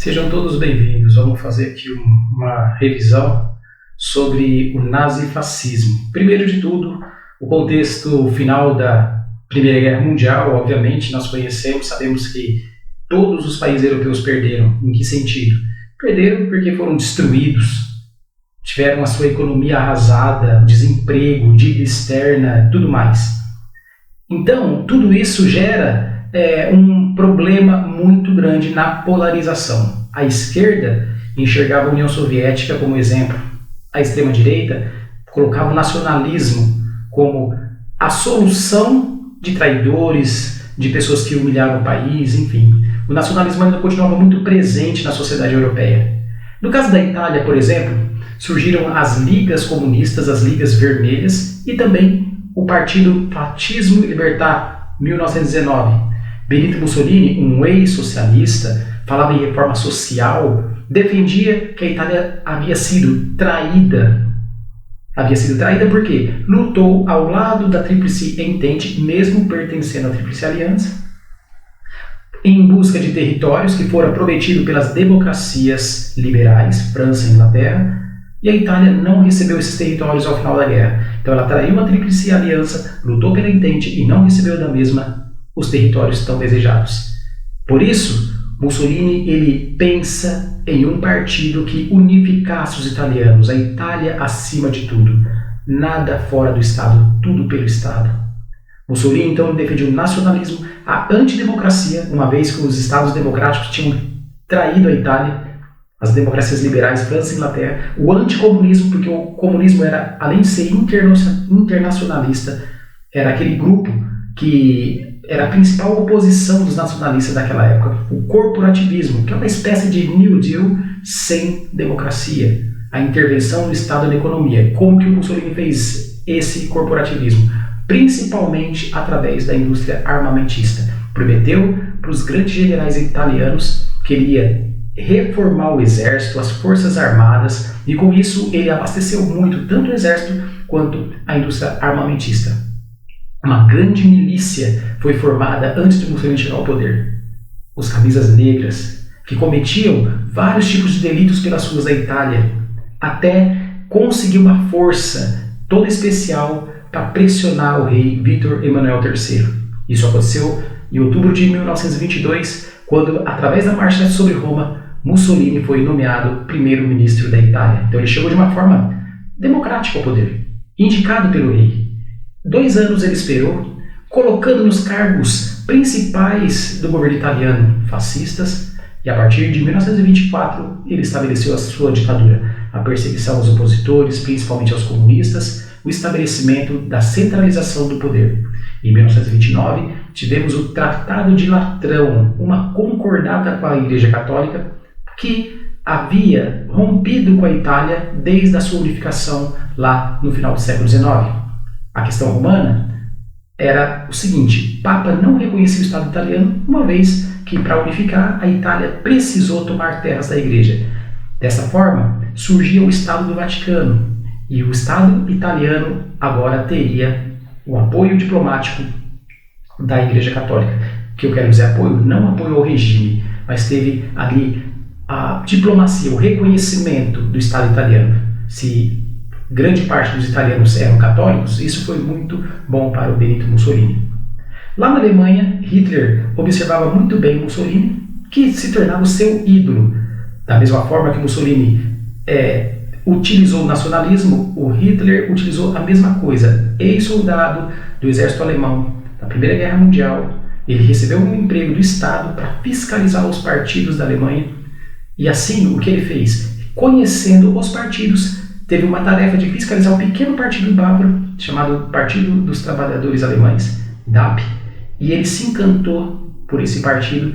Sejam todos bem-vindos. Vamos fazer aqui uma revisão sobre o nazifascismo. Primeiro de tudo, o contexto final da Primeira Guerra Mundial, obviamente, nós conhecemos, sabemos que todos os países europeus perderam. Em que sentido? Perderam porque foram destruídos, tiveram a sua economia arrasada, desemprego, dívida externa, tudo mais. Então, tudo isso gera um problema muito grande na polarização. A esquerda enxergava a União Soviética como exemplo. A extrema-direita colocava o nacionalismo como a solução de traidores, de pessoas que humilharam o país, enfim. O nacionalismo ainda continuava muito presente na sociedade europeia. No caso da Itália, por exemplo, surgiram as ligas comunistas, as ligas vermelhas, e também o partido Fascismo e Libertà, 1919. Benito Mussolini, um ex-socialista, falava em reforma social, defendia que a Itália havia sido traída. Havia sido traída porque lutou ao lado da Tríplice Entente, mesmo pertencendo à Tríplice Aliança, em busca de territórios que foram prometidos pelas democracias liberais, França e Inglaterra, e a Itália não recebeu esses territórios ao final da guerra. Então ela traiu a Tríplice Aliança, lutou pela Entente e não recebeu da mesma os territórios tão desejados. Por isso, Mussolini ele pensa em um partido que unificasse os italianos, a Itália acima de tudo, nada fora do Estado, tudo pelo Estado. Mussolini então defendia o nacionalismo, a antidemocracia, uma vez que os Estados democráticos tinham traído a Itália, as democracias liberais, França e Inglaterra, o anticomunismo, porque o comunismo era, além de ser internacionalista, era aquele grupo que era a principal oposição dos nacionalistas daquela época, o corporativismo, que é uma espécie de New Deal sem democracia, a intervenção do Estado na economia. Como que o Mussolini fez esse corporativismo? Principalmente através da indústria armamentista. Prometeu para os grandes generais italianos que ele ia reformar o exército, as forças armadas, e com isso ele abasteceu muito tanto o exército quanto a indústria armamentista. Uma grande milícia foi formada antes de Mussolini chegar ao poder. Os camisas negras, que cometiam vários tipos de delitos pelas ruas da Itália, até conseguir uma força toda especial para pressionar o rei Vítor Emanuel III. Isso aconteceu em outubro de 1922, quando, através da Marcha sobre Roma, Mussolini foi nomeado primeiro-ministro da Itália. Então ele chegou de uma forma democrática ao poder, indicado pelo rei. 2 anos ele esperou, colocando nos cargos principais do governo italiano fascistas, e a partir de 1924 ele estabeleceu a sua ditadura, a perseguição aos opositores, principalmente aos comunistas, o estabelecimento da centralização do poder. Em 1929 tivemos o Tratado de Latrão, uma concordata com a Igreja Católica que havia rompido com a Itália desde a sua unificação lá no final do século XIX. A questão romana era o seguinte: o Papa não reconhecia o Estado italiano, uma vez que, para unificar, a Itália precisou tomar terras da Igreja. Dessa forma, surgia o Estado do Vaticano, e o Estado italiano agora teria o apoio diplomático da Igreja Católica. O que eu quero dizer apoio? Não apoio ao regime, mas teve ali a diplomacia, o reconhecimento do Estado italiano. Se grande parte dos italianos eram católicos, isso foi muito bom para o Benito Mussolini. Lá na Alemanha, Hitler observava muito bem Mussolini, que se tornava o seu ídolo. Da mesma forma que Mussolini utilizou o nacionalismo, o Hitler utilizou a mesma coisa. Ex-soldado do exército alemão da Primeira Guerra Mundial, ele recebeu um emprego do Estado para fiscalizar os partidos da Alemanha, e assim o que ele fez? Conhecendo os partidos, teve uma tarefa de fiscalizar um pequeno partido bávaro, chamado Partido dos Trabalhadores Alemães, DAP, e ele se encantou por esse partido,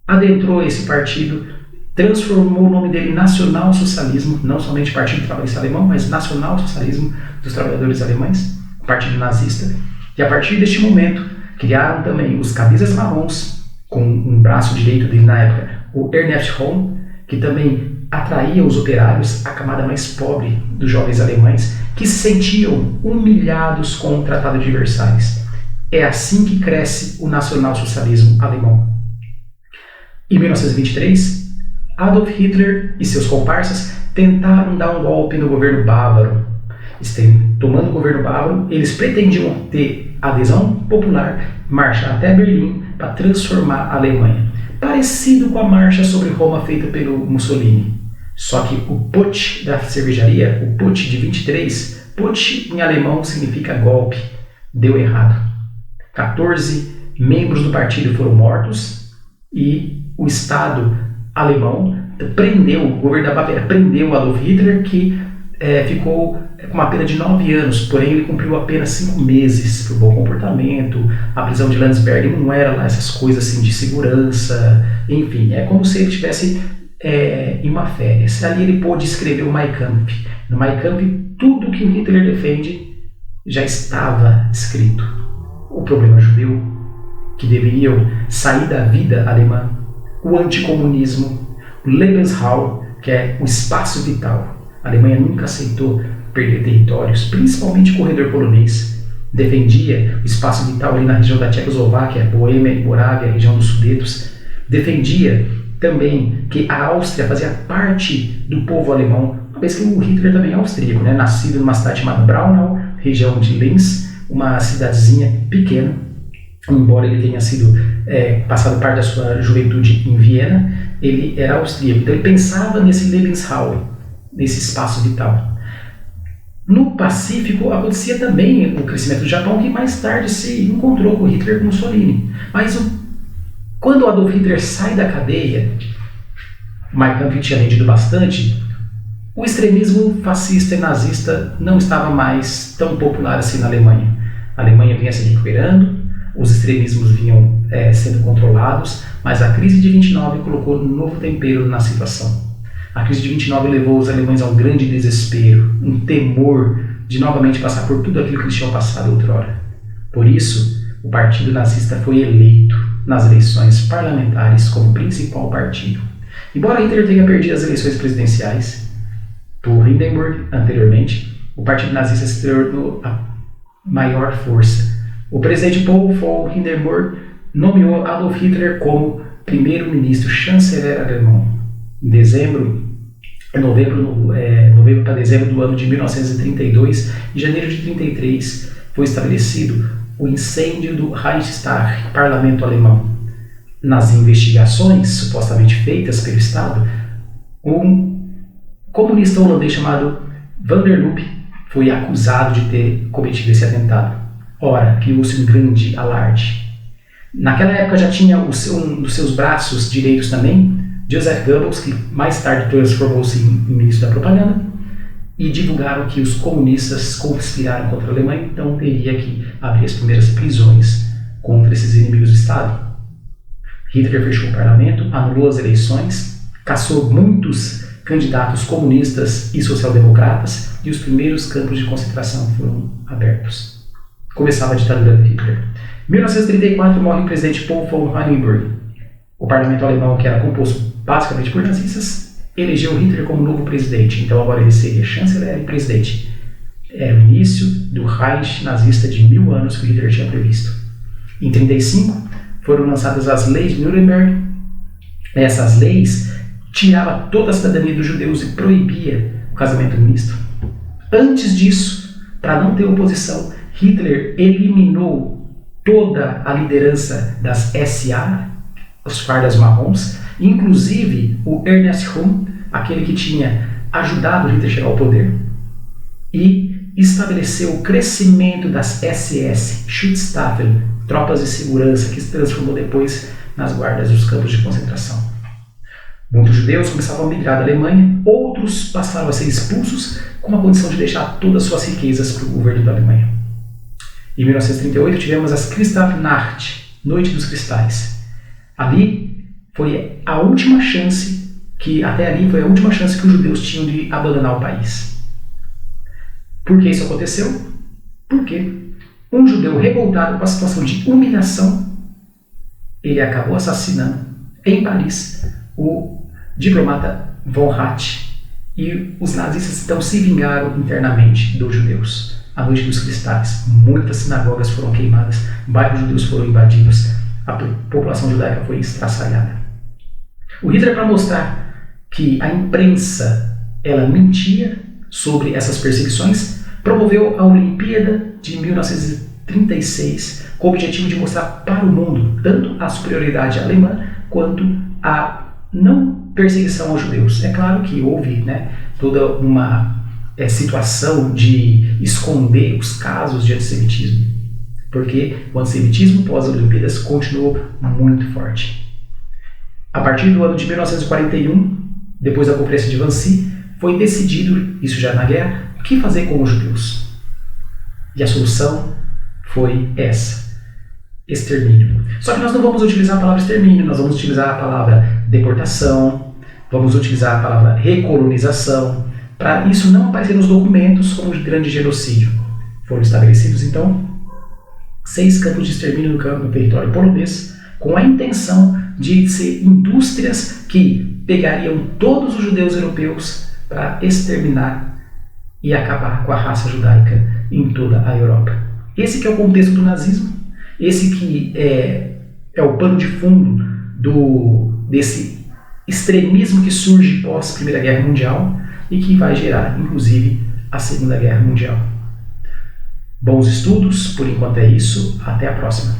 adentrou esse partido, transformou o nome dele em Nacional Socialismo, não somente Partido Trabalhista Alemão, mas Nacional Socialismo dos Trabalhadores Alemães, partido nazista, e a partir deste momento criaram também os camisas marrons, com um braço direito dele na época, o Ernest Röhm, que também atraía os operários, a camada mais pobre dos jovens alemães, que se sentiam humilhados com o Tratado de Versalhes. É assim que cresce o nacionalsocialismo alemão. Em 1923, Adolf Hitler e seus comparsas tentaram dar um golpe no governo bávaro. Tomando o governo bávaro, eles pretendiam ter adesão popular, marchar até Berlim para transformar a Alemanha. Parecido com a marcha sobre Roma feita pelo Mussolini. Só que o Putsch da cervejaria, o Putsch de 23, Putsch em alemão significa golpe, deu errado. 14 membros do partido foram mortos e o Estado alemão prendeu, o governo da Baviera prendeu Adolf Hitler, que ficou com uma pena de 9 anos, porém ele cumpriu apenas 5 meses por bom comportamento. A prisão de Landsberg não era lá essas coisas assim de segurança, enfim, é como se ele tivesse em uma férias. Ali ele pôde escrever o Mein Kampf. No Mein Kampf, tudo que Hitler defende já estava escrito. O problema judeu, que deveriam sair da vida alemã, o anticomunismo, o Lebensraum, que é o espaço vital. A Alemanha nunca aceitou perder territórios, principalmente o corredor polonês. Defendia o espaço vital ali na região da Tchecoslováquia, Boêmia e Morávia, região dos Sudetos. Defendia também que a Áustria fazia parte do povo alemão, uma vez que o Hitler também é austríaco, né? Nascido numa cidade chamada Braunau, região de Linz, uma cidadezinha pequena, embora ele tenha sido passado parte da sua juventude em Viena, ele era austríaco. Então ele pensava nesse Lebensraum, nesse espaço vital. No Pacífico acontecia também o crescimento do Japão, que mais tarde se encontrou com Hitler e com Mussolini. Mas quando Adolf Hitler sai da cadeia, Mein Kampf tinha rendido bastante, o extremismo fascista e nazista não estava mais tão popular assim na Alemanha. A Alemanha vinha se recuperando, os extremismos vinham sendo controlados, mas a crise de 29 colocou um novo tempero na situação. A crise de 29 levou os alemães a um grande desespero, um temor de novamente passar por tudo aquilo que eles tinham passado outrora. Por isso, o partido nazista foi eleito nas eleições parlamentares como principal partido. Embora Hitler tenha perdido as eleições presidenciais por Hindenburg anteriormente, o partido nazista se tornou a maior força. O presidente Paul von Hindenburg nomeou Adolf Hitler como primeiro-ministro chanceler alemão. Novembro para dezembro do ano de 1932, em janeiro de 1933, foi estabelecido o incêndio do Reichstag, parlamento alemão. Nas investigações supostamente feitas pelo Estado, um comunista holandês chamado Van der Loop foi acusado de ter cometido esse atentado. Ora, criou-se um grande alarde. Naquela época já tinha um dos seus braços direitos também, Joseph Goebbels, que mais tarde transformou-se em ministro da propaganda, e divulgaram que os comunistas conspiraram contra a Alemanha, então teria que abrir as primeiras prisões contra esses inimigos do Estado. Hitler fechou o parlamento, anulou as eleições, caçou muitos candidatos comunistas e social-democratas, e os primeiros campos de concentração foram abertos. Começava a ditadura de Hitler. Em 1934 morre o presidente Paul von Hindenburg. O parlamento alemão, que era composto basicamente por nazistas, elegeu Hitler como novo presidente. Então agora ele seria chanceler e presidente. Era o início do Reich nazista de 1000 anos que Hitler tinha previsto. Em 1935 foram lançadas as leis de Nuremberg. Essas leis tiravam toda a cidadania dos judeus e proibia o casamento misto. Antes disso, para não ter oposição, Hitler eliminou toda a liderança das SA, os fardas marrons, inclusive o Ernest Röhm, aquele que tinha ajudado Hitler a chegar ao poder, e estabeleceu o crescimento das SS, Schutzstaffel, tropas de segurança, que se transformou depois nas guardas dos campos de concentração. Muitos judeus começavam a migrar da Alemanha, outros passaram a ser expulsos com a condição de deixar todas as suas riquezas para o governo da Alemanha. Em 1938 tivemos as Kristallnacht, Noite dos Cristais. Ali foi a última chance que os judeus tinham de abandonar o país. Por que isso aconteceu? Porque um judeu revoltado com a situação de humilhação, ele acabou assassinando em Paris o diplomata von Hatt, e os nazistas então se vingaram internamente dos judeus. A Noite dos Cristais, muitas sinagogas foram queimadas, bairros judeus foram invadidos, a população judaica foi estraçalhada. O Hitler, para mostrar que a imprensa ela mentia sobre essas perseguições, promoveu a Olimpíada de 1936 com o objetivo de mostrar para o mundo tanto a superioridade alemã quanto a não perseguição aos judeus. É claro que houve, né, toda uma situação de esconder os casos de antissemitismo, porque o antissemitismo pós-Olimpíadas continuou muito forte. A partir do ano de 1941, depois da Conferência de Wannsee, foi decidido, isso já na guerra, o que fazer com os judeus. E a solução foi essa: extermínio. Só que nós não vamos utilizar a palavra extermínio, nós vamos utilizar a palavra deportação, vamos utilizar a palavra recolonização, para isso não aparecer nos documentos como um grande genocídio. Foram estabelecidos, então, 6 campos de extermínio no território polonês, com a intenção de ser indústrias que pegariam todos os judeus europeus para exterminar e acabar com a raça judaica em toda a Europa. Esse que é o contexto do nazismo, esse que é o pano de fundo desse extremismo que surge pós Primeira Guerra Mundial e que vai gerar, inclusive, a Segunda Guerra Mundial. Bons estudos, por enquanto é isso, até a próxima.